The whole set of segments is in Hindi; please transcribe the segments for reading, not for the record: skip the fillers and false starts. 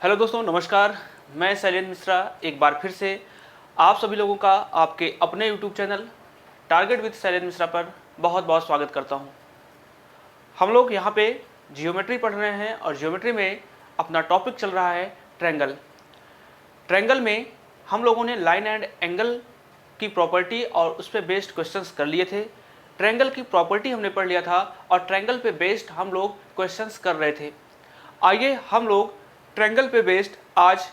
हेलो दोस्तों, नमस्कार। मैं शैलेंद्र मिश्रा एक बार फिर से आप सभी लोगों का आपके अपने YouTube channel target with Shailendra Mishra पर बहुत बहुत स्वागत करता हूं। हम लोग यहां पे जियोमेट्री पढ़ रहे हैं और जियोमेट्री में अपना टॉपिक चल रहा है ट्रायंगल। ट्रायंगल में हम लोगों ने लाइन एंड एंगल की प्रॉपर्टी और उस पर बेस्ड क्वेश्चंस कर लिए थे। ट्रायंगल की प्रॉपर्टी हमने पढ़ लिया था और ट्रायंगल पे बेस्ड हम लोग क्वेश्चंस कर रहे थे। आइए हम लोग ट्रायंगल पे बेस्ड आज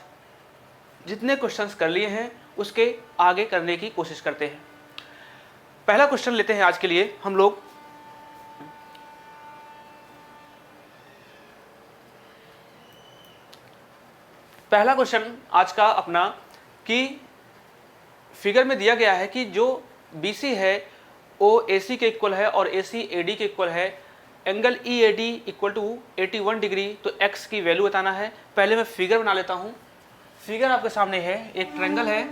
जितने क्वेश्चंस कर लिए हैं उसके आगे करने की कोशिश करते हैं। पहला क्वेश्चन लेते हैं आज के लिए हम लोग। पहला क्वेश्चन आज का अपना कि फिगर में दिया गया है कि जो BC है वो AC के इक्वल है और AC AD के इक्वल है। Angle EAD equal to 81 degree. तो x की वैल्यू बताना है। पहले मैं फिगर बना लेता हूं। फिगर आपके सामने है, एक ट्रायंगल है।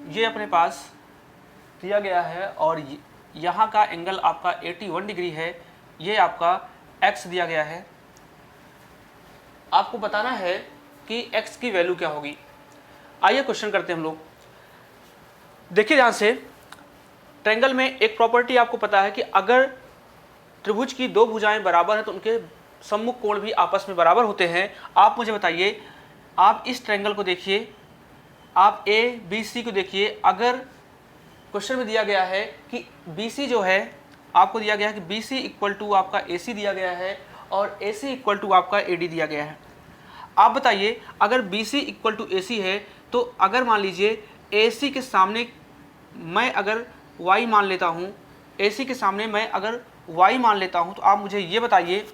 ये अपने पास दिया गया है और यहाँ का एंगल आपका 81 डिग्री है। ये आपका x दिया गया है। आपको बताना है कि x की वैल्यू क्या होगी। आइए क्वेश्चन करते हैं हम लोग। देखिए ध्यान से, ट्रायंगल में एक प्रॉपर्टी आपको पता है कि अगर त्रिभुज की दो भुजाएं बराबर हैं तो उनके सम्मुख कोण भी आपस में बराबर होते हैं। आप मुझे बताइए, आप इस ट्रायंगल को देखिए, आप ABC को देखिए। अगर क्वेश्चन में दिया गया है कि BC जो है, आपको दिया गया है कि BC इक्वल टू आपका AC दिया गया है और AC इक्वल टू आपका AD दिया गया है। आप बताइए, अगर BC इक्वल टू AC है तो अगर मान लीजिए AC के सामने मैं अगर y मान लेता हूँ, AC के सामने मैं अगर y मान लेता हूँ, तो आप मुझे ये बताइए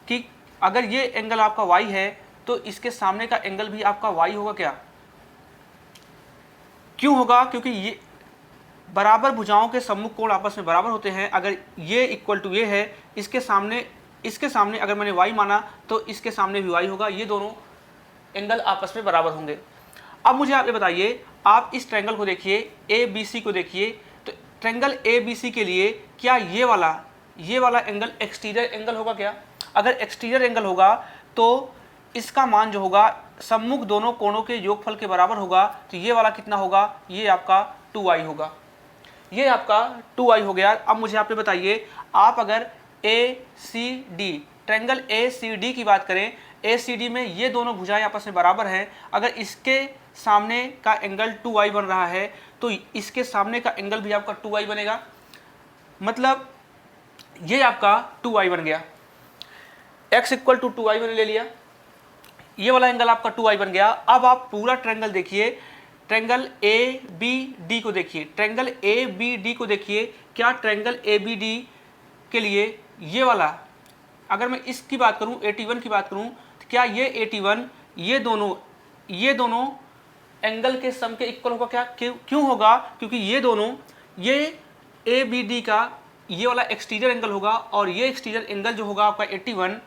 कि अगर ये एंगल आपका y है तो इसके सामने का एंगल भी आपका y होगा क्या? क्यों होगा? क्योंकि ये बराबर भुजाओं के सम्मुख कोण आपस में बराबर होते हैं। अगर ये इक्वल टू ये है, इसके सामने अगर मैंने y माना तो इसके सामने भी y होगा। ये दोनों एंगल आपस में बराबर होंगे। अब मुझे आप ये बताइए, आप इस ट्रायंगल को देखिए, ABC को देखिए। तो ट्रायंगल ABC के लिए क्या ये वाला एंगल एक्सटीरियर एंगल होगा क्या? अगर एक्सटीरियर एंगल होगा तो इसका मान जो होगा सम्मुख दोनों कोणों के योगफल के बराबर होगा। तो ये वाला कितना होगा? ये आपका 2y होगा। ये आपका 2y हो गया। अब मुझे आप ये बताइए, आप अगर ACD ट्रायंगल ACD की बात करें, ACD में ये दोनों भुजाएं आपस में बराबर हैं। अगर इसके सामने का एंगल 2y बन रहा है तो इसके सामने का एंगल भी आपका 2y बनेगा। मतलब ये आपका 2y बन गया। x इक्वल टू 2y मैंने ले लिया। ये वाला एंगल आपका 2y बन गया। अब आप पूरा ट्रायंगल देखिए, ट्रायंगल ABD को देखिए, ट्रायंगल ABD को देखिए। क्या ट्रायंगल ABD के लिए ये वाला, अगर मैं इसकी बात करूं, 81 की बात करूं, तो क्या ये 81 ये दोनों एंगल के सम के इक्वल होगा क्या? क्यों होगा? क्योंकि ये दोनों, ये ABD का ये वाला एक्सटीरियर एंगल होगा और ये एक्सटीरियर एंगल जो होगा आपका 81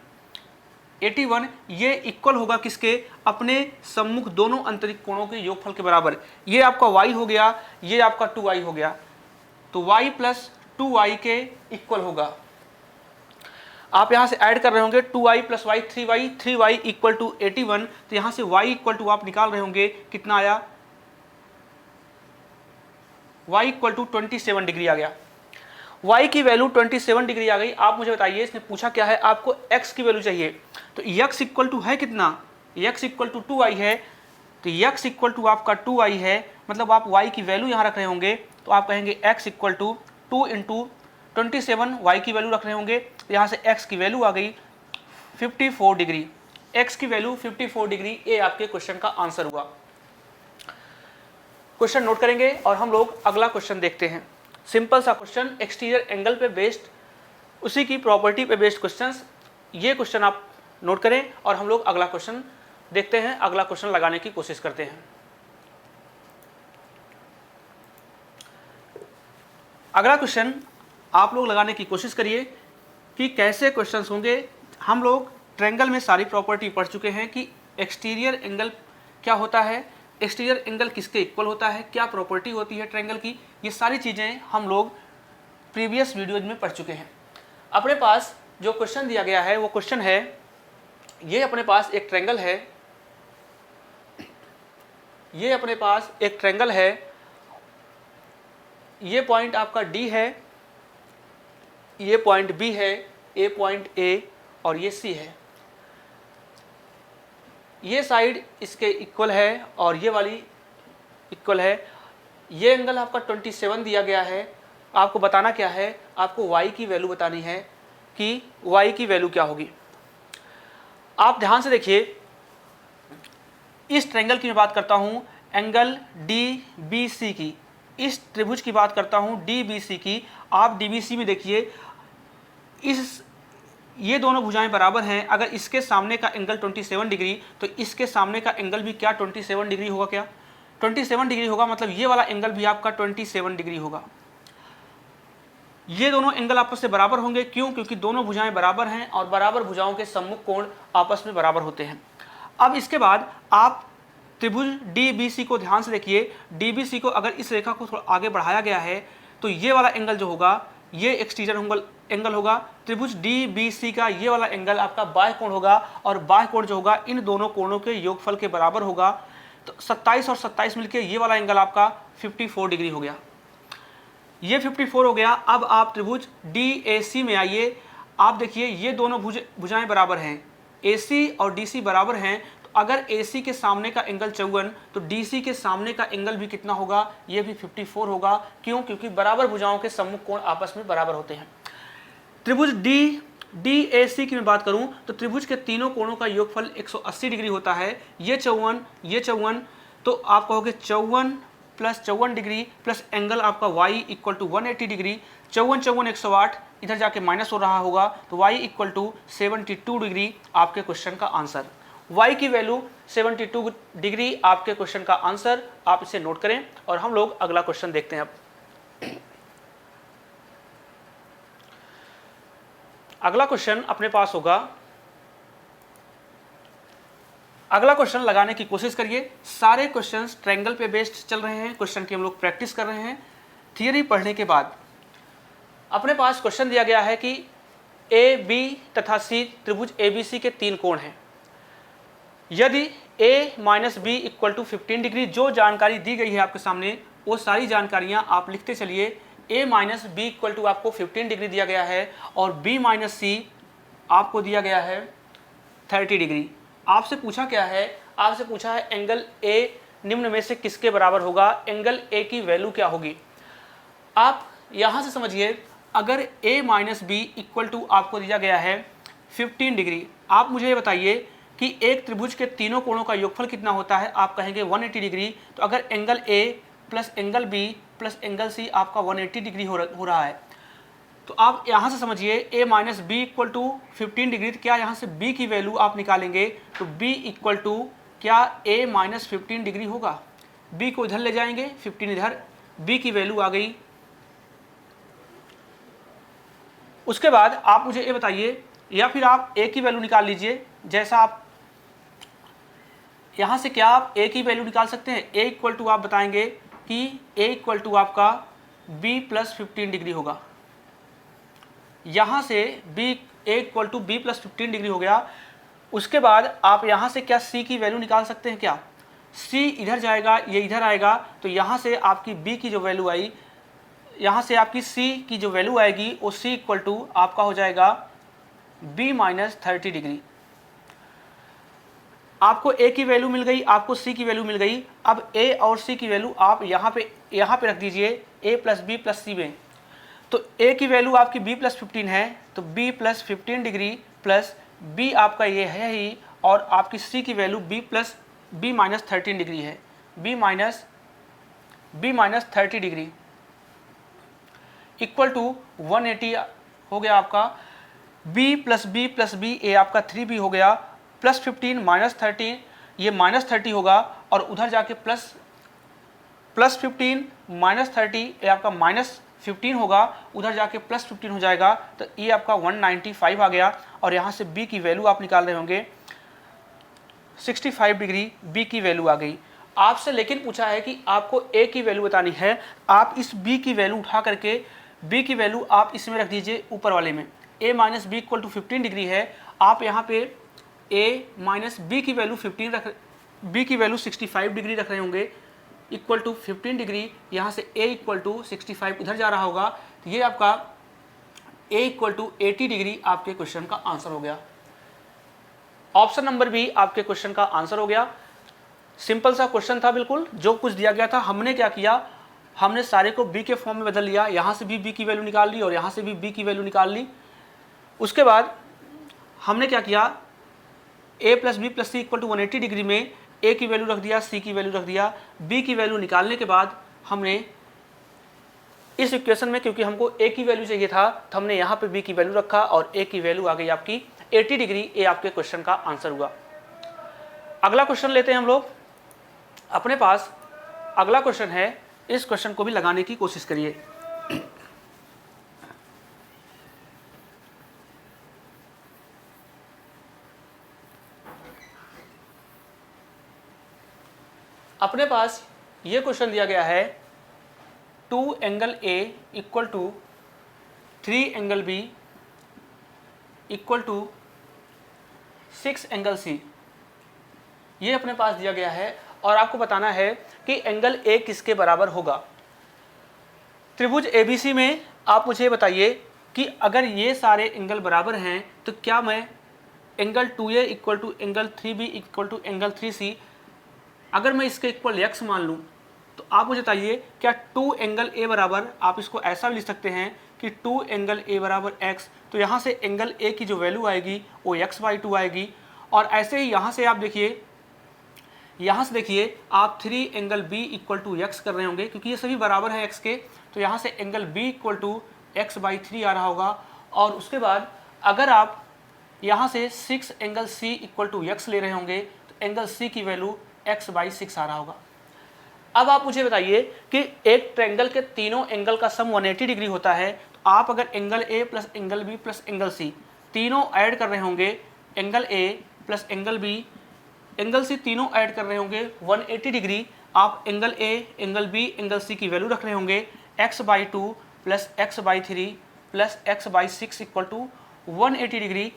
ये इक्वल होगा किसके? अपने सम्मुख दोनों आंतरिक कोणों के योगफल के बराबर। ये आपका y हो गया, ये आपका 2y हो गया। तो y प्लस 2y के इक्वल होगा। आप यहां से ऐड कर रहे होंगे 2y plus y 3y equal to 81। तो यहां से y इक्वल टू आप निकाल रहे होंगे, कितना आया? y इक्वल टू 27 डिग्री आ गया। y की वैल्यू 27 डिग्री आ गई। आप मुझे बताइए, इसने पूछा क्या है? आपको x की वैल्यू चाहिए। तो x इक्वल टू है कितना? x इक्वल टू 2y है। तो x इक्वल टू आपका 2y है। मतलब आप y की वैल्यू यहाँ रख रहे होंगे तो आप कहेंगे x equal to 2 into 27 y की वैल्यू रख रहे होंगे। तो यहाँ से x की वैल्यू आ गई 54 डिग्री। x की वैल्यू 54 डिग्री। ये आपके क्वेश्चन का आंसर हुआ। क्वेश्चन नोट करेंगे और हम लोग अगला क्वेश्चन देखते हैं। सिंपल सा क्वेश्चन, एक्सटीरियर एंगल पे बेस्ड, उसी की प्रॉपर्टी पे बेस्ड क्वेश्चंस। ये क्वेश्चन आप नोट करें और हम लोग अगला क्वेश्चन देखते हैं, अगला क्वेश्चन लगाने की कोशिश करते हैं। अगला क्वेश्चन आप लोग लगाने की कोशिश करिए कि कैसे क्वेश्चंस होंगे। हम लोग ट्रायंगल में सारी प्रॉपर्टी पढ़ चुके हैं कि एक्सटीरियर एंगल क्या होता है, एक्सटीरियर एंगल किसके इक्वल होता है, क्या प्रॉपर्टी होती है ट्रायंगल की, ये सारी चीज़ें हम लोग प्रीवियस वीडियोज में पढ़ चुके हैं। अपने पास जो क्वेश्चन दिया गया है वो क्वेश्चन है, ये अपने पास एक ट्रायंगल है, ये अपने पास एक ट्रायंगल है, ये पॉइंट आपका डी है, ये पॉइंट बी है, ए पॉइंट ए और ये सी है। ये साइड इसके इक्वल है और ये वाली इक्वल है। ये एंगल आपका 27 दिया गया है। आपको बताना क्या है, आपको y की वैल्यू बतानी है कि y की वैल्यू क्या होगी। आप ध्यान से देखिए, इस ट्रायंगल की मैं बात करता हूँ एंगल DBC की, इस त्रिभुज की बात करता हूँ DBC की। आप DBC में देखिए, ये दोनों भुजाएं बराबर हैं। अगर इसके सामने का एंगल 27 डिग्री तो इसके सामने का एंगल भी क्या 27 डिग्री होगा, क्या 27 डिग्री होगा, मतलब ये वाला एंगल भी आपका 27 डिग्री होगा। ये दोनों एंगल आपस से बराबर होंगे, क्यों? क्योंकि दोनों भुजाएं बराबर हैं और बराबर भुजाओं के सम्मुख कोण आपस में बराबर होते हैं। अब इसके बाद आप त्रिभुज DBC को ध्यान से देखिए। DBC को अगर इस रेखा को थोड़ा आगे बढ़ाया गया है तो ये वाला एंगल जो होगा ये एक्सटीरियर एंगल होगा। त्रिभुज DBC का ये वाला एंगल आपका बाह्य कोण होगा और बाह्य कोण जो होगा इन दोनों कोणों के योगफल के बराबर होगा। तो 27 और 27 मिलके ये वाला एंगल आपका 54 डिग्री हो गया। ये 54 हो गया। अब आप त्रिभुज DAC में आइए। आप देखिए ये दोनों भुजाएं बराबर हैं, AC और DC बराबर हैं। तो अगर AC के सामने का एंगल 54 तो DC के सामने का एंगल भी कितना होगा, ये भी 54 होगा। क्यों? क्योंकि बराबर भुजाओं के सम्मुख कोण आपस में बराबर होते हैं। त्रिभुज DAC की मैं बात करूं तो त्रिभुज के तीनों कोणों का योगफल 180 डिग्री होता है। ये 54, ये 54, तो आप कहोगे 54 प्लस 54 डिग्री प्लस एंगल आपका y इक्वल टू 180 डिग्री। 54 54 108 इधर जाके माइनस हो रहा होगा, तो y इक्वल टू 72 डिग्री आपके क्वेश्चन का आंसर। y की वैल्यू 72 डिग्री आपके क्वेश्चन का आंसर। आप इसे नोट करें और हम लोग अगला क्वेश्चन देखते हैं। अब अगला क्वेश्चन अपने पास होगा, अगला क्वेश्चन लगाने की कोशिश करिए। सारे क्वेश्चंस ट्रायंगल पे बेस्ड चल रहे हैं, क्वेश्चन की हम लोग प्रैक्टिस कर रहे हैं। थियरी पढ़ने के बाद अपने पास क्वेश्चन दिया गया है कि AB तथा C त्रिभुज ABC के तीन कोण हैं। यदि A minus B equal to 15 degree, जो जानकारी दी गई है आपके सामने वो सारी जानकारियां आप लिखते चलिए। A minus B equal to आपको 15 डिग्री दिया गया है और B माइनस C आपको दिया गया है 30 डिग्री। आपसे पूछा क्या है, आपसे पूछा है एंगल A निम्न में से किसके बराबर होगा, एंगल A की वैल्यू क्या होगी। आप यहाँ से समझिए, अगर A minus B equal to आपको दिया गया है 15 डिग्री, आप मुझे ये बताइए कि एक त्रिभुज के तीनों कोणों का योगफल कितना होता है। आप कहेंगे 180 डिग्री। तो अगर angle A plus angle B plus angle C आपका 180 डिग्री हो रहा है, तो आप यहाँ से समझिए A minus B equal to 15 degree. क्या यहाँ से B की वैल्यू आप निकालेंगे तो B इक्वल टू क्या A माइनस 15 डिग्री होगा। B को इधर ले जाएंगे, 15 इधर, B की वैल्यू आ गई। उसके बाद आप मुझे ये बताइए, या फिर आप A की वैल्यू निकाल लीजिए। जैसा आप यहाँ से क्या आप A की वैल्यू निकाल सकते हैं। A इक्वल टू आप बताएंगे कि A इक्वल टू आपका B प्लस 15 डिग्री होगा। यहाँ से A equal to B plus 15 degree हो गया। उसके बाद आप यहाँ से क्या C की वैल्यू निकाल सकते हैं। क्या C इधर जाएगा, ये इधर आएगा, तो यहाँ से आपकी B की जो वैल्यू आई, यहाँ से आपकी C की जो वैल्यू आएगी वो C इक्वल टू आपका हो जाएगा B माइनस 30 डिग्री। आपको A की वैल्यू मिल गई, आपको C की वैल्यू मिल गई। अब A और C की वैल्यू आप यहाँ पे रख दीजिए A plus B plus C में। तो A की वैल्यू आपकी B प्लस 15 है, तो B plus 15 degree plus B आपका ये है ही, और आपकी C की वैल्यू B माइनस 13 डिग्री है। B minus 30 degree equal to 180 हो गया आपका। बी प्लस बी ए आपका 3b हो गया, प्लस 15 माइनस 13, ये माइनस 30 होगा और उधर जाके प्लस 15 माइनस 30 ये आपका माइनस 15 होगा, उधर जाके प्लस 15 हो जाएगा, तो ये आपका 195 आ गया। और यहाँ से b की वैल्यू आप निकाल रहे होंगे 65 डिग्री, b की वैल्यू आ गई आपसे। लेकिन पूछा है कि आपको a की वैल्यू बतानी है। आप इस b की वैल्यू उठा करके b की वैल्यू आप इसमें रख दीजिए ऊपर वाले में, a minus B equal to 15 degree है। आप यहाँ पे a माइनस बी की वैल्यू 15 रख, b की वैल्यू 65 डिग्री रख रहे होंगे इक्वल टू 15 डिग्री, यहाँ से a इक्वल टू 65 उधर जा रहा होगा, तो ये आपका a इक्वल टू 80 डिग्री आपके क्वेश्चन का आंसर हो गया। ऑप्शन नंबर बी आपके क्वेश्चन का आंसर हो गया। सिंपल सा क्वेश्चन था, बिल्कुल जो कुछ दिया गया था। हमने क्या किया, हमने सारे को b के फॉर्म में बदल लिया, यहाँ से भी b की वैल्यू निकाल ली और यहाँ से भी b की वैल्यू निकाल ली। उसके बाद हमने क्या किया, a plus B plus C equal to 180 degree में a की वैल्यू रख दिया, c की वैल्यू रख दिया। b की वैल्यू निकालने के बाद हमने इस इक्वेशन में, क्योंकि हमको a की वैल्यू चाहिए था, तो हमने यहाँ पे b की वैल्यू रखा और a की वैल्यू आ गई आपकी 80 डिग्री। ये आपके क्वेश्चन का आंसर हुआ। अगला क्वेश्चन लेते हैं हम लोग। अपने पास अगला क्वेश्चन है, इस क्वेश्चन को भी लगाने की कोशिश करिए। अपने पास ये क्वेश्चन दिया गया है, 2 angle A equal to 3 angle B equal to 6 angle C। ये अपने पास दिया गया है और आपको बताना है कि एंगल A किसके बराबर होगा। त्रिभुज ABC में आप मुझे बताइए कि अगर ये सारे एंगल बराबर हैं तो क्या मैं angle 2A equal to angle 3B equal to angle 3C, अगर मैं इसके इक्वल x मान लूँ, तो आप मुझे बताइए क्या 2 एंगल A बराबर, आप इसको ऐसा भी लिख सकते हैं कि 2 एंगल A बराबर x, तो यहाँ से एंगल A की जो वैल्यू आएगी वो x/2 आएगी। और ऐसे ही यहाँ से आप देखिए, यहाँ से देखिए आप 3 angle B equal to x कर रहे होंगे, क्योंकि ये सभी बराबर हैं x के, तो यहाँ से angle B equal to x/3 आ रहा होगा। और उसके बाद अगर आप यहाँ से 6 angle C equal to x ले रहे होंगे, तो एंगल C की वैल्यू x/6 आ रहा होगा। अब आप मुझे बताइए कि एक ट्रायंगल के तीनों एंगल का सम 180 डिग्री होता है, तो आप अगर angle A plus angle B plus angle C तीनों ऐड कर रहे होंगे, angle A plus angle B angle C तीनों ऐड कर रहे होंगे 180 डिग्री, आप angle A angle B angle C की वैल्यू रख रहे होंगे x/2 plus x/3 plus x/6 equal to 180 degree.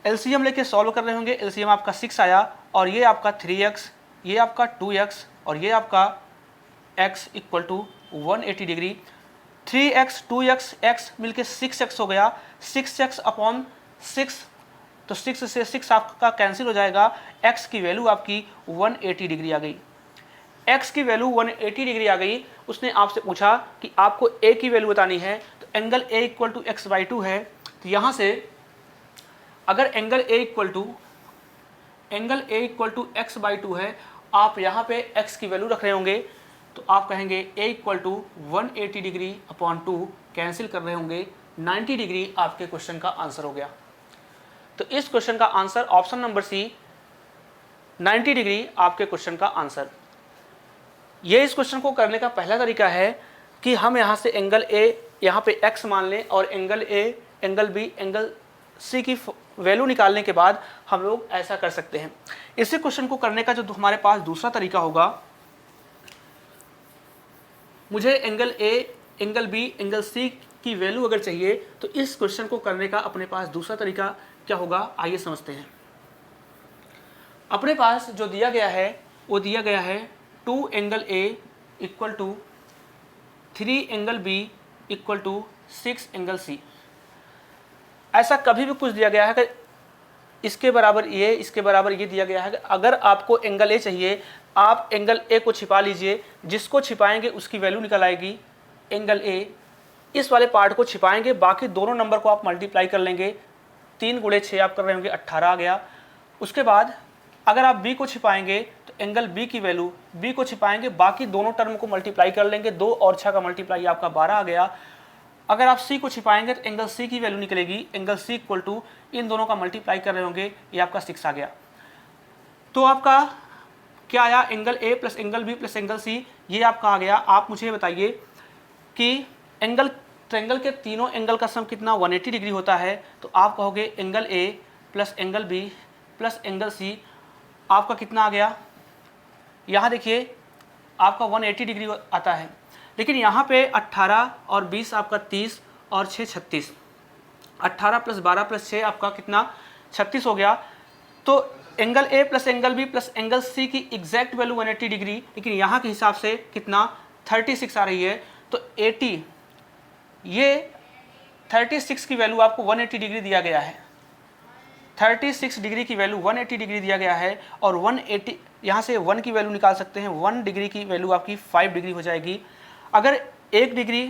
LCM लेके सॉल्व कर रहे होंगे, एलसीएम आपका 6 आया और ये आपका 3x, ये आपका 2x और ये आपका x equal to 180 degree. 3x 2x x मिलके 6x हो गया, 6x अपॉन 6, तो 6 से 6 आपका कैंसिल हो जाएगा, x की वैल्यू आपकी 180 डिग्री आ गई। x की वैल्यू 180 डिग्री आ गई। उसने आपसे पूछा कि आपको a की वैल्यू बतानी है, तो angle a equal to x/2 है, तो यहाँ से अगर angle a equal to x/2 है, आप यहाँ पे x की वैल्यू रख रहे होंगे, तो आप कहेंगे a equal to 180 degree upon 2 cancel कर रहे होंगे, 90 डिग्री आपके क्वेश्चन का आंसर हो गया। तो इस क्वेश्चन का answer option number C 90 degree आपके क्वेश्चन का आंसर। ये इस क्वेश्चन को करने का पहला तरीका है कि हम यहाँ से एंगल a यहाँ पे x मान लें और angle a angle b angle c की वैल्यू निकालने के बाद हम लोग ऐसा कर सकते हैं। इसी क्वेश्चन को करने का जो हमारे पास दूसरा तरीका होगा, मुझे angle a angle b angle c की वैल्यू अगर चाहिए, तो इस क्वेश्चन को करने का अपने पास दूसरा तरीका क्या होगा, आइए समझते हैं। अपने पास जो दिया गया है वो दिया गया है 2 angle a equal to 3 angle b equal to 6 angle c। ऐसा कभी भी कुछ दिया गया है कि इसके बराबर ये, इसके बराबर ये दिया गया है कि अगर आपको एंगल ए चाहिए, आप एंगल ए को छिपा लीजिए, जिसको छिपाएंगे उसकी वैल्यू निकल आएगी। एंगल ए इस वाले पार्ट को छिपाएंगे, बाकी दोनों नंबर को आप मल्टीप्लाई कर लेंगे, 3 गुणे 6 आप कर रहे होंगे, 18 आ गया। उसके बाद अगर आप बी को छिपाएंगे तो एंगल बी की वैल्यू, बी को छिपाएंगे, बाकी दोनों टर्म को मल्टीप्लाई कर लेंगे, 2 और 6 का मल्टीप्लाई आपका 12 आ गया। अगर आप सी को छिपाएंगे तो एंगल सी की वैल्यू निकलेगी, एंगल सी इक्वल टू इन दोनों का मल्टीप्लाई कर रहे होंगे, ये आपका 6 आ गया। तो आपका क्या आया, angle A plus angle B plus angle C, ये आपका आ गया। आप मुझे बताइए कि एंगल ट्रायंगल के तीनों एंगल का सम कितना 180 डिग्री होता है। तो आप कहोगे angle A plus angle B plus angle C आपका कितना आ गया, यहाँ देखिए आपका 180 डिग्री आता है। लेकिन यहाँ पे 18 और 20 आपका 30 और 6 36, 18 प्लस 12 प्लस 6 आपका कितना 36 हो गया। तो angle A plus angle B plus angle C की एग्जैक्ट वैल्यू 180 डिग्री, लेकिन यहाँ के हिसाब से कितना 36 आ रही है। तो 80, ये 36 की वैल्यू आपको 180 डिग्री दिया गया है, 36 डिग्री की वैल्यू 180 डिग्री दिया गया है। और 180 यहाँ से 1 की वैल्यू निकाल सकते हैं, 1 डिग्री की वैल्यू आपकी 5 डिग्री हो जाएगी। अगर 1 डिग्री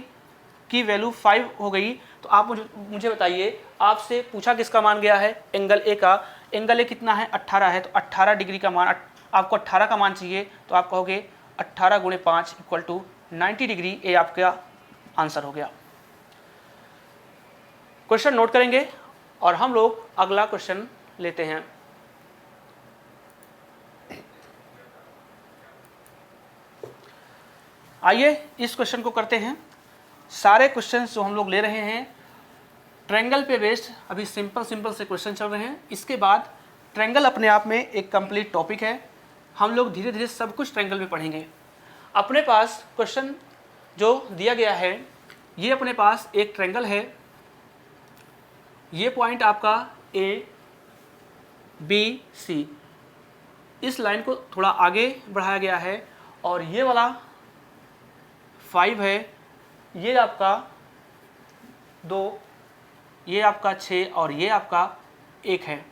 की वैल्यू 5 हो गई तो आप मुझे बताइए, आपसे पूछा किसका मान गया है, एंगल ए का। एंगल ए कितना है 18 है, तो 18 डिग्री का मान, आपको 18 का मान चाहिए, तो आप कहोगे 18 गुणे 5 इक्वल टू 90 डिग्री। ये आपका आंसर हो गया। क्वेश्चन नोट करेंगे और हम लोग अगला क्वेश्चन लेते हैं। आइए इस क्वेश्चन को करते हैं। सारे क्वेश्चंस जो हम लोग ले रहे हैं ट्रायंगल पे बेस्ड, अभी सिंपल से क्वेश्चन चल रहे हैं। इसके बाद ट्रायंगल अपने आप में एक कंप्लीट टॉपिक है, हम लोग धीरे धीरे सब कुछ ट्रायंगल में पढ़ेंगे। अपने पास क्वेश्चन जो दिया गया है, ये अपने पास एक ट्रायंगल है, ये पॉइंट आपका ए बी सी, इस लाइन को थोड़ा आगे बढ़ाया गया है, और ये वाला 5 है, ये आपका 2, ये आपका 6 और ये आपका 1 है।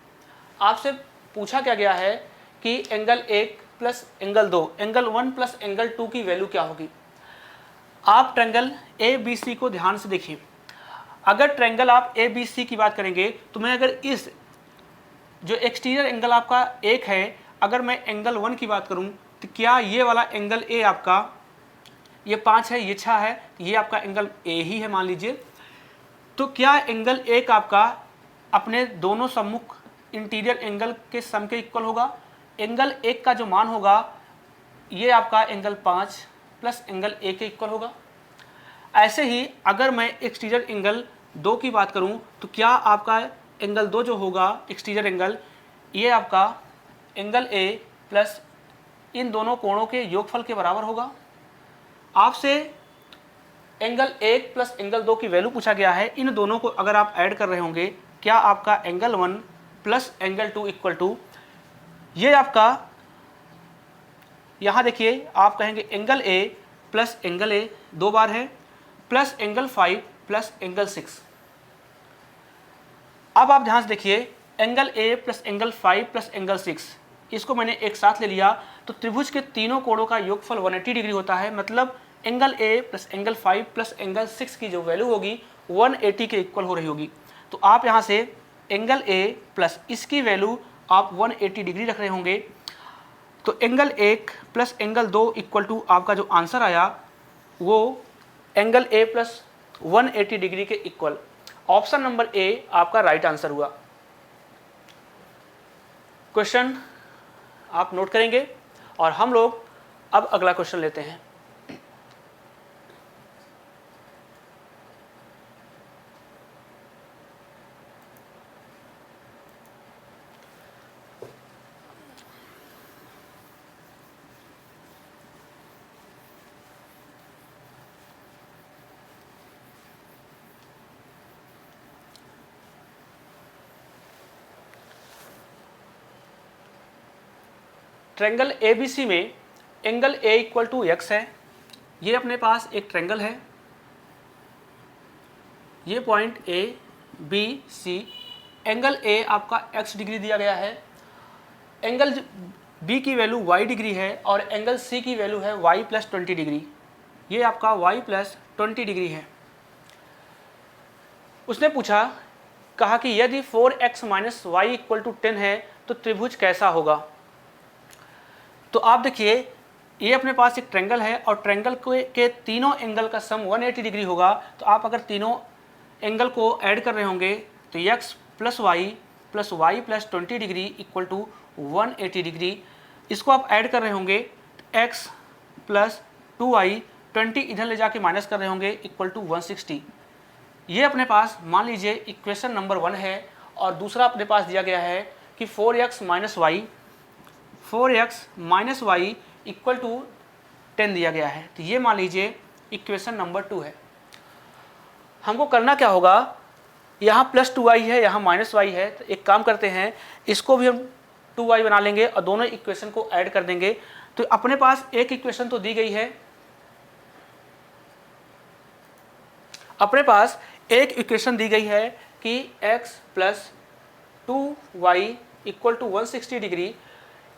आपसे पूछा क्या गया है कि angle 1 plus angle 2, angle 1 plus angle 2 की वैल्यू क्या होगी। आप ट्रायंगल ए बी सी को ध्यान से देखिए। अगर ट्रायंगल आप ए बी सी की बात करेंगे तो मैं अगर इस जो एक्सटीरियर एंगल आपका 1 है, अगर मैं एंगल 1 की बात करूं तो क्या ये वाला एंगल ए आपका ये 5 है, ये 6 है, ये आपका एंगल ए ही है मान लीजिए। तो क्या एंगल 1 आपका अपने दोनों सम्मुख इंटीरियर एंगल के सम के इक्वल होगा। एंगल 1 का जो मान होगा ये आपका एंगल 5 प्लस एंगल ए के इक्वल होगा। ऐसे ही अगर मैं एक्सटीरियर एंगल 2 की बात करूं तो क्या आपका एंगल 2 जो होगा एक्सटीरियर एंगल, ये आपका एंगल ए प्लस इन दोनों कोणों के योगफल के बराबर होगा। आपसे एंगल 1 प्लस एंगल 2 की वैल्यू पूछा गया है, इन दोनों को अगर आप ऐड कर रहे होंगे, क्या आपका angle 1 plus angle 2 equal to, ये आपका यहाँ देखिए आप कहेंगे angle A plus angle A 2 बार है, प्लस एंगल 5 प्लस एंगल 6। अब आप ध्यान से देखिए, angle A plus angle 5 plus angle 6, इसको मैंने एक साथ ले लिया तो त्रिभुज के तीनों कोणों का योगफल 180 डिग्री होता है। मतलब angle A plus angle 5 plus angle 6 की जो वैल्यू होगी 180 के इक्वल हो रही होगी। तो आप यहाँ से एंगल ए प्लस इसकी वैल्यू आप 180 डिग्री रख रहे होंगे। तो angle 1 plus angle 2 equal to आपका जो आंसर आया वो एंगल ए प्लस 180 डिग्री के इक्वल। ऑप्शन नंबर ए आपका राइट आंसर हुआ। क्वेश्चन आप नोट करेंगे और हम लोग अब अगला क्वेश्चन लेते हैं। ट्रायंगल ए बी सी में angle A equal to x है। ये अपने पास एक ट्रायंगल है, ये point A B C, angle A आपका x डिग्री दिया गया है, एंगल बी की वैल्यू y डिग्री है और एंगल सी की वैल्यू है y प्लस 20 डिग्री। ये आपका y प्लस 20 डिग्री है। उसने पूछा, कहा कि यदि 4x minus Y equal to 10 है तो त्रिभुज कैसा होगा। तो आप देखिए ये अपने पास एक ट्रायंगल है और ट्रायंगल के तीनों एंगल का सम 180 डिग्री होगा। तो आप अगर तीनों एंगल को ऐड कर रहे होंगे तो x plus y plus 20 degree equal to 180 degree. इसको आप ऐड कर रहे होंगे x प्लस 2y 20 इधर ले जाके माइनस कर रहे होंगे इक्वल टू 160। ये अपने पास मान लीजिए इक्वेशन नंबर 1 है। और दूसरा अपने पास दिया गया है कि 4x minus Y equal to 10 दिया गया है। तो ये मान लीजिए इक्वेशन नंबर 2 है। हमको करना क्या होगा, यहाँ प्लस 2y है, यहाँ माइनस वाई है। तो एक काम करते हैं, इसको भी हम 2y बना लेंगे और दोनों इक्वेशन को ऐड कर देंगे। तो अपने पास एक इक्वेशन तो दी गई है, अपने पास एक इक्वेशन दी गई है कि x plus 2y equal to 160 degree.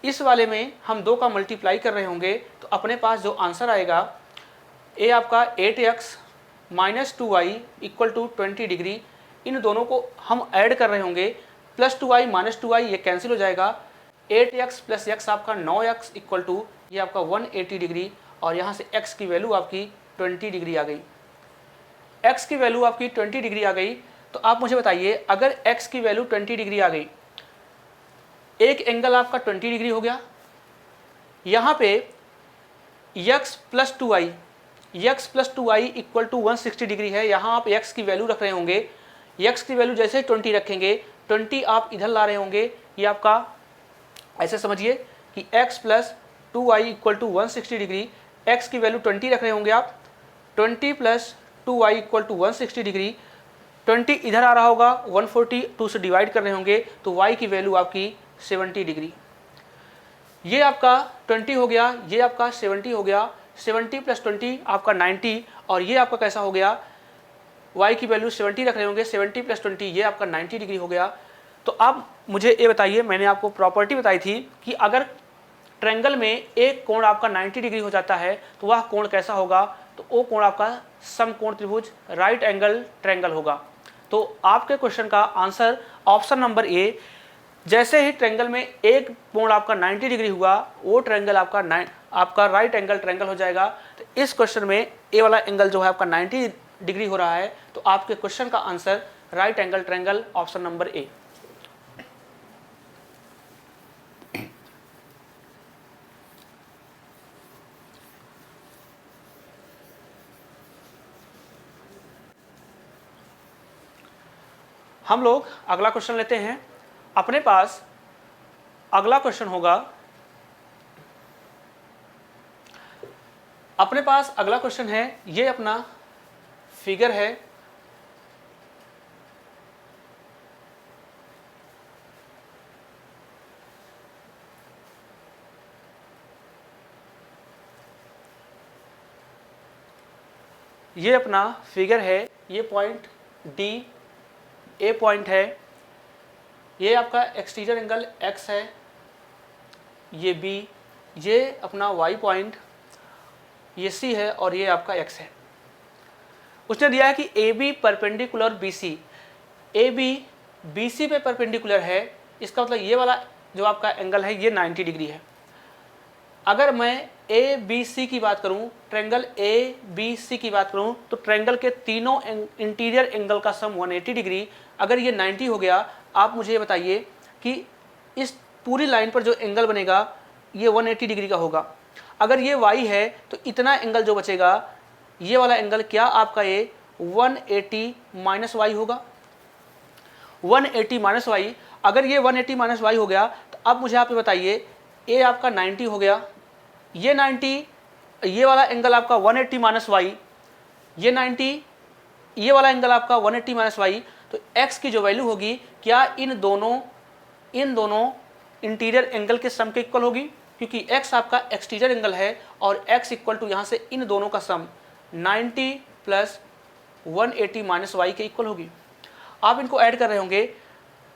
इस वाले में हम दो का मल्टीप्लाई कर रहे होंगे तो अपने पास जो आंसर आएगा ए आपका 8x minus 2y equal to 20 degree. इन दोनों को हम ऐड कर रहे होंगे, प्लस 2y माइनस 2y ये कैंसिल हो जाएगा। 8x प्लस x आपका 9x इक्वल टू ये आपका 180 डिग्री। और यहाँ से x की वैल्यू आपकी 20 डिग्री आ गई। x की वैल्यू आपकी 20 डिग्री आ गई। तो आप मुझे बताइए, अगर x की वैल्यू 20 डिग्री आ गई, एक एंगल आपका 20 डिग्री हो गया। यहाँ पे x plus 2y equal to 160 degree है। यहाँ आप x की वैल्यू रख रहे होंगे, x की वैल्यू जैसे 20 रखेंगे 20 आप इधर ला रहे होंगे। ये आपका ऐसे समझिए कि x plus 2y equal to 160 degree, x की वैल्यू 20 रख रहे होंगे आप, 20 plus 2y equal to 160 degree. 20 इधर आ रहा होगा, 142 से डिवाइड कर रहे होंगे तो y की वैल्यू आपकी 70 डिग्री। ये आपका 20 हो गया, ये आपका 70 हो गया। 70 प्लस 20 आपका 90। और ये आपका कैसा हो गया, y की वैल्यू 70 रख रहे होंगे, 70 प्लस 20 ये आपका 90 डिग्री हो गया। तो अब मुझे ये बताइए, मैंने आपको प्रॉपर्टी बताई थी कि अगर ट्रायंगल में एक कोण आपका 90 डिग्री हो जाता है तो वह कोण कैसा होगा, तो वो कोण आपका समकोण त्रिभुज राइट एंगल ट्रायंगल होगा। तो आपके क्वेश्चन का आंसर ऑप्शन नंबर ए, जैसे ही ट्रायंगल में एक कोण आपका 90 डिग्री हुआ वो ट्रायंगल आपका राइट एंगल ट्रायंगल हो जाएगा। तो इस क्वेश्चन में ए वाला एंगल जो है आपका 90 डिग्री हो रहा है। तो आपके क्वेश्चन का answer right angle triangle option number ए। हम लोग अगला क्वेश्चन लेते हैं। अपने पास अगला क्वेश्चन होगा, अपने पास अगला क्वेश्चन है, ये अपना फिगर है। ये अपना फिगर है, ये पॉइंट डी ए पॉइंट है, ये आपका एक्सटीरियर एंगल x है, ये b, ये अपना y पॉइंट, ये c है और ये आपका x है। उसने दिया है कि AB perpendicular BC, AB BC पे परपेंडिकुलर है। इसका मतलब ये वाला जो आपका एंगल है ये 90 डिग्री है। अगर मैं ABC की बात करूं, ट्रायंगल ABC की बात करूं, तो ट्रायंगल के तीनों इंटीरियर एंगल का सम 180 डिग्री। अगर ये 90 हो गया, आप मुझे ये बताइए कि इस पूरी लाइन पर जो एंगल बनेगा ये 180 डिग्री का होगा। अगर ये y है तो इतना एंगल जो बचेगा ये वाला एंगल क्या आपका ये 180 माइनस वाई होगा, 180 माइनस वाई। अगर ये 180 माइनस वाई हो गया तो अब मुझे आप ये बताइए, ए आपका 90 हो गया, ये 90, ये वाला एंगल आपका 180 माइनस वाई, ये 90, ये वाला एंगल आपका 180 माइनस वाई। तो x की जो वैल्यू होगी क्या इन दोनों इंटीरियर एंगल के सम के इक्वल होगी, क्योंकि x आपका एक्सटीरियर एंगल है और x इक्वल टू यहाँ से इन दोनों का सम 90 प्लस 180 माइनस वाई के इक्वल होगी। आप इनको ऐड कर रहे होंगे,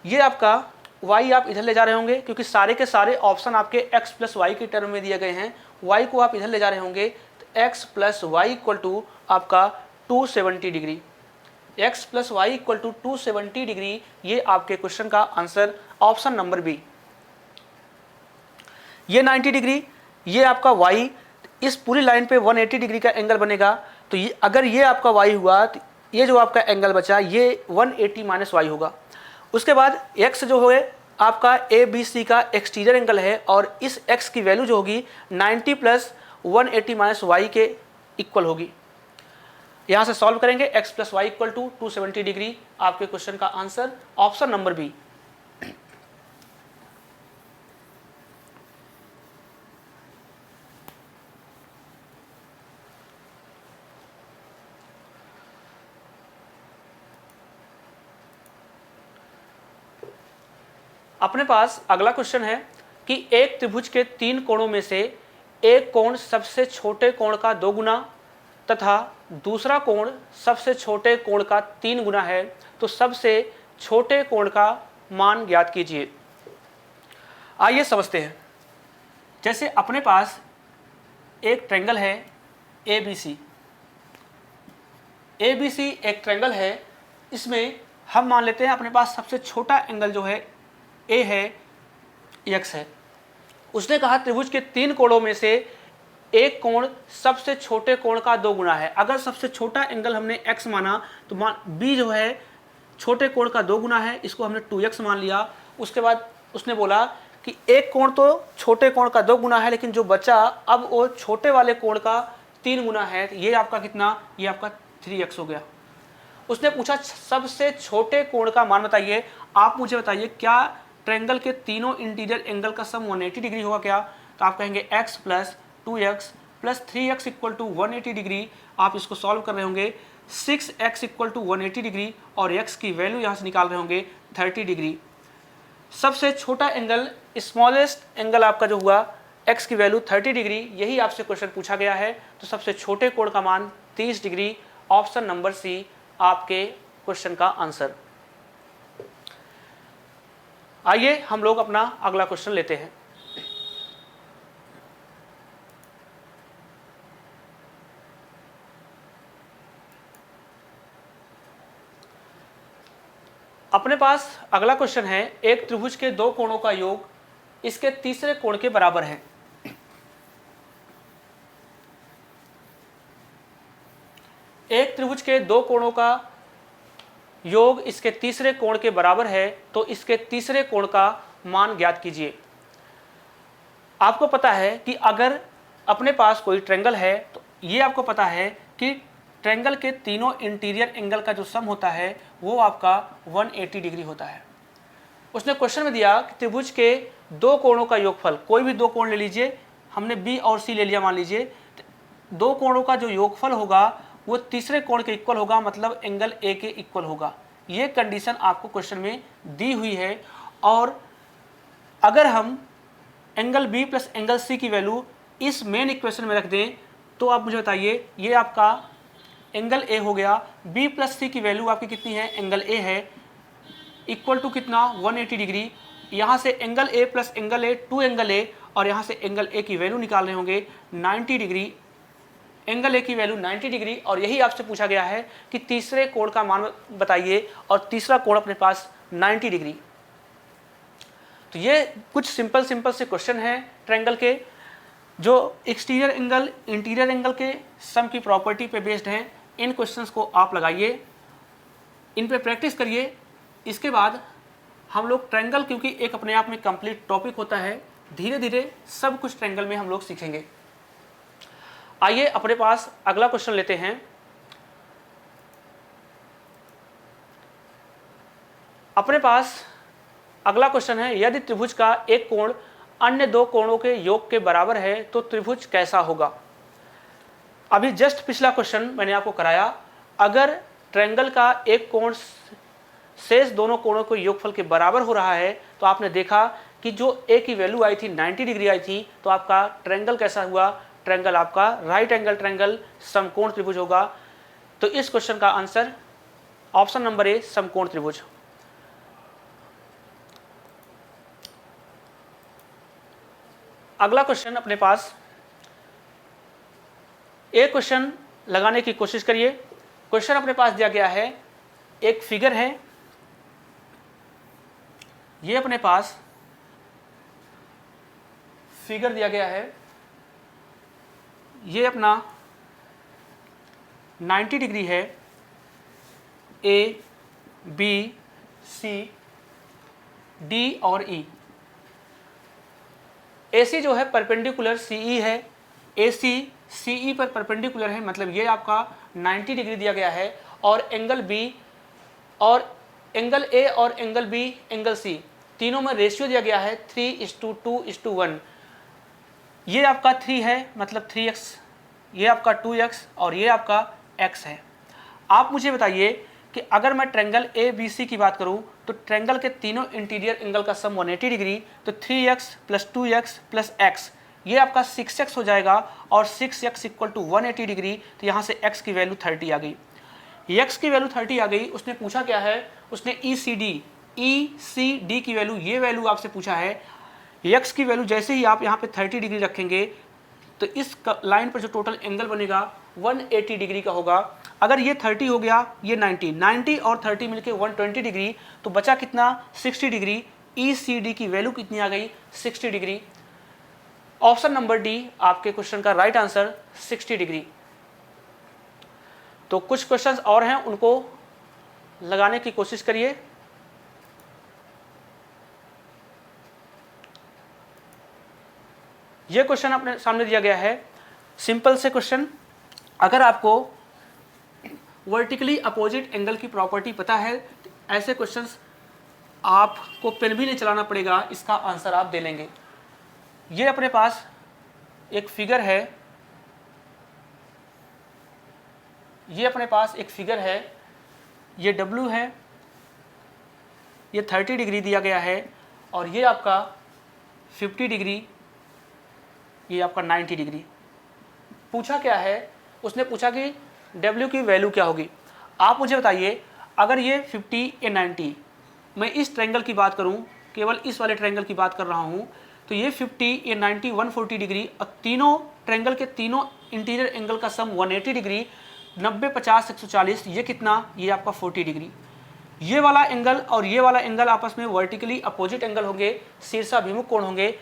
ये आपका y आप इधर ले जा रहे होंगे क्योंकि सारे के सारे ऑप्शन आपके x प्लस वाई के टर्म में दिए गए हैं। y को आप इधर ले जा रहे होंगे तो x plus y equal to आपका 270 degree, x plus y equal to 270 degree. ये आपके क्वेश्चन का आंसर ऑप्शन नंबर बी। ये 90 डिग्री, ये आपका y, इस पूरी लाइन पे 180 डिग्री का एंगल बनेगा। तो ये अगर ये आपका y हुआ तो ये जो आपका एंगल बचा ये 180 माइनस वाई होगा। उसके बाद x जो है आपका ABC का एक्सटीरियर एंगल है और इस x की वैल्यू जो होगी 90 प्लस 180 माइनस वाई के इक्वल होगी। यहाँ से सॉल्व करेंगे x plus y equal to 270 degree. आपके क्वेश्चन का आंसर ऑप्शन नंबर बी। अपने पास अगला क्वेश्चन है कि एक त्रिभुज के 3 कोणों में से एक कोण सबसे छोटे कोण का 2 गुना तथा दूसरा कोण सबसे छोटे कोण का 3 गुना है, तो सबसे छोटे कोण का मान ज्ञात कीजिए। आइए समझते हैं। जैसे अपने पास एक ट्रायंगल है ABC। ABC एक ट्रायंगल है, इसमें हम मान लेते हैं अपने पास सबसे छोटा एंगल जो है A है, x है। उसने कहा त्रिभुज के 3 कोणों में से एक कोण सबसे छोटे कोण का 2 गुना है। अगर सबसे छोटा एंगल हमने x माना तो B जो है छोटे कोण का 2 गुना है, इसको हमने 2x मान लिया। उसके बाद उसने बोला कि एक कोण तो छोटे कोण का 2 गुना है, लेकिन जो बचा अब वो छोटे वाले कोण का 3 गुना है। ये आपका कितना, ये आपका 3x हो गया। उसने पूछा सबसे छोटे कोण का मान बताइए। आप मुझे बताइए क्या ट्रायंगल के तीनों इंटीरियर एंगल का सम 180 डिग्री होगा क्या? तो आप कहेंगे x plus 2x plus 3x equal to 180 degree. आप इसको सॉल्व कर रहे होंगे 6x इक्वल टू 180 डिग्री और x की वैल्यू यहाँ से निकाल रहे होंगे 30 डिग्री। सबसे छोटा एंगल, स्मॉलेस्ट एंगल आपका जो हुआ x की वैल्यू 30 डिग्री, यही आपसे क्वेश्चन पूछा गया है। तो सबसे छोटे कोण का मान 30 डिग्री। ऑप्शन नंबर सी आपके क्वेश्चन का आंसर। आइए हम लोग अपना अगला क्वेश्चन लेते हैं। अपने पास अगला क्वेश्चन है एक त्रिभुज के 2 कोणों का योग इसके तीसरे कोण के बराबर है। एक त्रिभुज के 2 कोणों का योग इसके तीसरे कोण के बराबर है, तो इसके तीसरे कोण का मान ज्ञात कीजिए। आपको पता है कि अगर अपने पास कोई ट्रायंगल है तो ये आपको पता है कि ट्रायंगल के तीनों इंटीरियर एंगल का जो सम होता है वो आपका 180 डिग्री होता है। उसने क्वेश्चन में दिया कि त्रिभुज के 2 कोणों का योगफल, कोई भी 2 कोण ले लीजिए, हमने B और C ले लिया मान लीजिए। 2 कोणों का जो योगफल होगा वो तीसरे कोण के इक्वल होगा, मतलब एंगल A के इक्वल होगा। ये कंडीशन आपको क्वेश्चन में दी हुई है। और अगर हम angle B plus angle C की वैल्यू इस मेन इक्वेशन में रख दें तो आप मुझे बताइए, ये आपका एंगल A हो गया। B प्लस C की वैल्यू आपकी कितनी है, एंगल A है, इक्वल टू कितना 180 डिग्री। यहाँ से angle A plus angle A 2 angle A, और यहाँ से एंगल A की वैल्यू निकाल रहे होंगे 90 डिग्री। एंगल A की वैल्यू 90 डिग्री, और यही आपसे पूछा गया है कि तीसरे कोण का मान बताइए, और तीसरा कोण अपने पास 90 डिग्री। तो ये कुछ सिंपल से क्वेश्चन है ट्रायंगल के, जो एक्सटीरियर एंगल इंटीरियर एंगल के सम की प्रॉपर्टी पे बेस्ड हैं। इन क्वेश्चंस को आप लगाइए, इन पे प्रैक्टिस करिए। इसके बाद हम लोग ट्रायंगल, क्योंकि एक अपने आप में कंप्लीट टॉपिक होता है, धीरे धीरे सब कुछ ट्रायंगल में हम लोग सीखेंगे। आइए अपने पास अगला क्वेश्चन लेते हैं। अपने पास अगला क्वेश्चन है यदि त्रिभुज का एक कोण अन्य 2 कोणों के योग के बराबर है तो त्रिभुज कैसा होगा। अभी जस्ट पिछला क्वेश्चन मैंने आपको कराया, अगर ट्रायंगल का एक कोण शेष दोनों कोणों के योगफल के बराबर हो रहा है तो आपने देखा कि जो A की वैल्यू आई थी 90 डिग्री आई थी, तो आपका ट्रायंगल कैसा हुआ, ट्रायंगल आपका राइट एंगल ट्रायंगल समकोण त्रिभुज होगा। तो इस क्वेश्चन का आंसर ऑप्शन नंबर ए समकोण त्रिभुज। अगला क्वेश्चन अपने पास, एक क्वेश्चन लगाने की कोशिश करिए। क्वेश्चन अपने पास दिया गया है, एक फिगर है, ये अपने पास फिगर दिया गया है। ये अपना 90 डिग्री है, ए बी सी डी और ई। AC जो है परपेंडिकुलर CE है, AC CE पर परपेंडिकुलर है, मतलब ये आपका 90 डिग्री दिया गया है। और एंगल B और एंगल A और एंगल B एंगल C तीनों में रेशियो दिया गया है 3:2:1। ये आपका 3 है मतलब 3x, ये आपका 2x और ये आपका x है। आप मुझे बताइए कि अगर मैं ट्रायंगल ABC की बात करूं तो ट्रायंगल के तीनों इंटीरियर एंगल का सम 180 डिग्री, तो 3x + 2x + x ये आपका 6x हो जाएगा और 6x = 180 डिग्री। तो यहाँ से x की वैल्यू 30 आ गई। x की वैल्यू 30 आ गई। उसने पूछा क्या है, उसने ECD की वैल्यू, ये वैल्यू आपसे पूछा है। x की वैल्यू जैसे ही आप यहाँ पे 30 डिग्री रखेंगे तो इस लाइन पर जो टोटल एंगल बनेगा 180 डिग्री का होगा। अगर ये 30 हो गया, ये 90 और 30 मिलके 120 डिग्री, तो बचा कितना 60 डिग्री। ECD की वैल्यू कितनी आ गई 60 डिग्री। ऑप्शन नंबर डी आपके क्वेश्चन का राइट आंसर 60 डिग्री। तो कुछ क्वेश्चंस और हैं, उनको लगाने की कोशिश करिए। ये क्वेश्चन अपने सामने दिया गया है, सिंपल से क्वेश्चन। अगर आपको वर्टिकली अपोजिट एंगल की प्रॉपर्टी पता है, तो ऐसे क्वेश्चंस आपको पेन भी नहीं चलाना पड़ेगा, इसका आंसर आप दे लेंगे। ये अपने पास एक फिगर है, ये अपने पास एक फिगर है, ये W है, ये 30 डिग्री दिया गया है और ये आपका 50 डिग्री, ये आपका 90 डिग्री। पूछा क्या है, उसने पूछा कि W की वैल्यू क्या होगी। आप मुझे बताइए, अगर ये 50 या 90, मैं इस ट्रायंगल की बात करूं, केवल इस वाले ट्रायंगल की बात कर रहा हूं, तो ये 50 या 90 140 डिग्री और तीनों ट्रायंगल के तीनों इंटीरियर एंगल का सम 180 डिग्री, 90 50 140, ये कितना, ये आपका 40 डिग्री। ये वाला एंगल और ये वाला एंगल आपस में वर्टिकली अपोजिट एंगल होंगे, शीर्षाभिमुख कोण होंगे।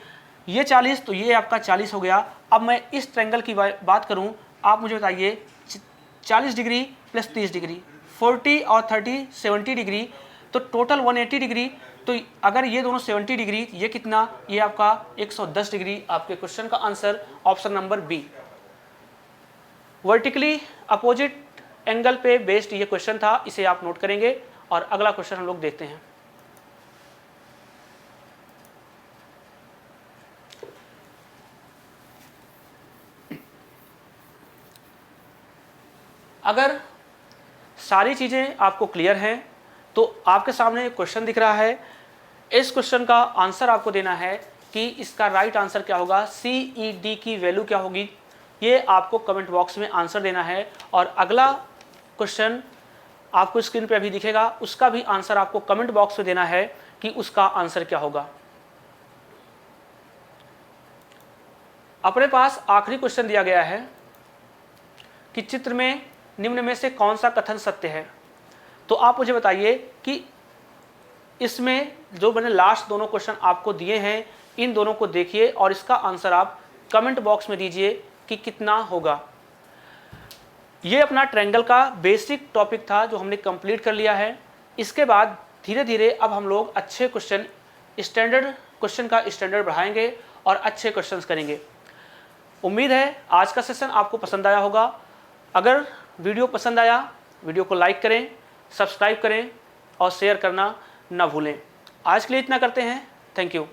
ये 40 तो ये आपका 40 हो गया। अब मैं इस ट्रायंगल की बात करूं, आप मुझे बताइए 40 डिग्री + 30 डिग्री, 40 और 30 70 डिग्री, तो टोटल 180 डिग्री। तो अगर ये दोनों 70 डिग्री, ये कितना, ये आपका 110 डिग्री। आपके क्वेश्चन का answer option number B, vertically opposite angle पे बेस्ड ये क्वेश्चन था, इसे आप नोट करेंगे। और अगला क्वेश्चन हम लोग देखते हैं। अगर सारी चीज़ें आपको क्लियर हैं तो आपके सामने एक क्वेश्चन दिख रहा है। इस क्वेश्चन का आंसर आपको देना है कि इसका राइट आंसर क्या होगा, CED की वैल्यू क्या होगी, ये आपको कमेंट बॉक्स में आंसर देना है। और अगला क्वेश्चन आपको स्क्रीन पे अभी दिखेगा, उसका भी आंसर आपको कमेंट बॉक्स में देना है कि उसका आंसर क्या होगा। अपने पास आखिरी क्वेश्चन दिया गया है कि चित्र में निम्न में से कौन सा कथन सत्य है। तो आप मुझे बताइए कि इसमें जो मैंने लास्ट दोनों क्वेश्चन आपको दिए हैं, इन दोनों को देखिए और इसका आंसर आप कमेंट बॉक्स में दीजिए कि कितना होगा। ये अपना ट्रायंगल का बेसिक टॉपिक था जो हमने कंप्लीट कर लिया है। इसके बाद धीरे धीरे अब हम लोग अच्छे क्वेश्चन, स्टैंडर्ड क्वेश्चन का स्टैंडर्ड बढ़ाएंगे और अच्छे क्वेश्चंस करेंगे। उम्मीद है आज का सेशन आपको पसंद आया होगा। अगर वीडियो पसंद आया, वीडियो को लाइक करें, सब्सक्राइब करें और शेयर करना ना भूलें। आज के लिए इतना करते हैं। Thank you.